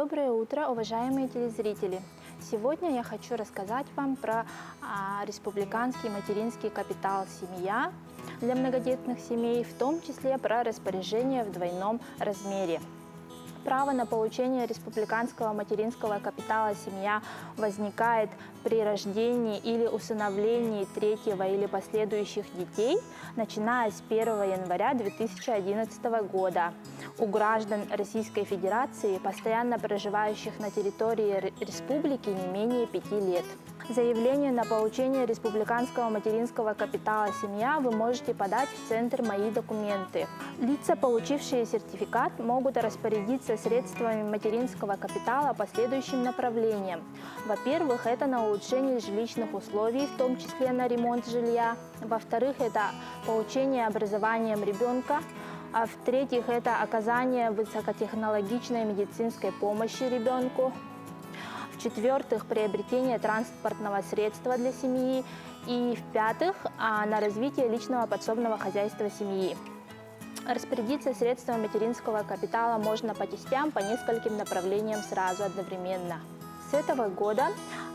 Доброе утро, уважаемые телезрители! Сегодня я хочу рассказать вам про республиканский материнский капитал «Семья» для многодетных семей, в том числе про распоряжение в двойном размере. Право на получение республиканского материнского капитала «Семья» возникает при рождении или усыновлении третьего или последующих детей, начиная с 1 января 2011 года. У граждан Российской Федерации, постоянно проживающих на территории республики, не менее 5 лет. Заявление на получение республиканского материнского капитала «Семья» вы можете подать в Центр «Мои документы». Лица, получившие сертификат, могут распорядиться средствами материнского капитала по следующим направлениям. Во-первых, это на улучшение жилищных условий, в том числе на ремонт жилья. Во-вторых, это получение образованием ребенка. А в-третьих, это оказание высокотехнологичной медицинской помощи ребенку. В-четвертых, приобретение транспортного средства для семьи. И в-пятых, на развитие личного подсобного хозяйства семьи. Распорядиться средствами материнского капитала можно по частям, по нескольким направлениям сразу, одновременно. С этого года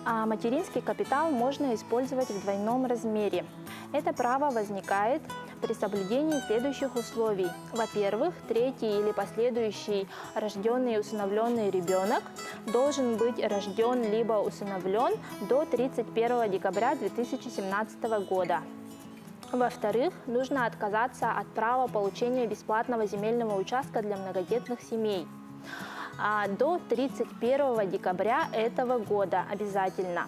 материнский капитал можно использовать в двойном размере. Это право возникает при соблюдении следующих условий. Во-первых, третий или последующий рожденный и усыновленный ребенок должен быть рожден либо усыновлен до 31 декабря 2017 года. Во-вторых, нужно отказаться от права получения бесплатного земельного участка для многодетных семей до 31 декабря этого года обязательно.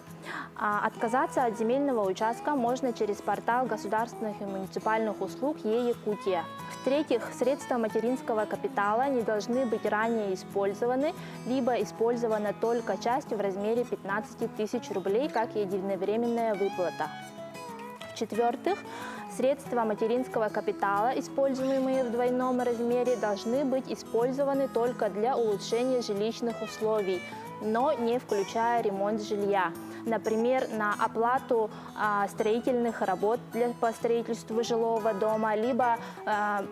Отказаться от земельного участка можно через портал государственных и муниципальных услуг Е-Якутия. В-третьих, средства материнского капитала не должны быть ранее использованы, либо использована только часть в размере 15 тысяч рублей как единовременная выплата. В-четвертых, средства материнского капитала, используемые в двойном размере, должны быть использованы только для улучшения жилищных условий, но не включая ремонт жилья. Например, на оплату строительных работ по строительству жилого дома, либо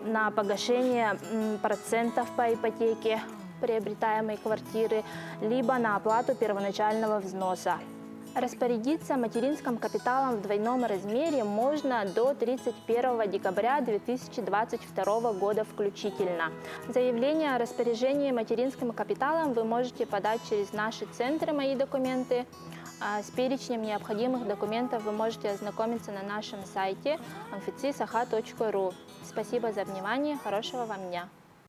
на погашение процентов по ипотеке приобретаемой квартиры, либо на оплату первоначального взноса. Распорядиться материнским капиталом в двойном размере можно до 31 декабря 2022 года включительно. Заявление о распоряжении материнским капиталом вы можете подать через наши центры «Мои документы». С перечнем необходимых документов вы можете ознакомиться на нашем сайте amfitsisakha.ru. Спасибо за внимание, хорошего вам дня!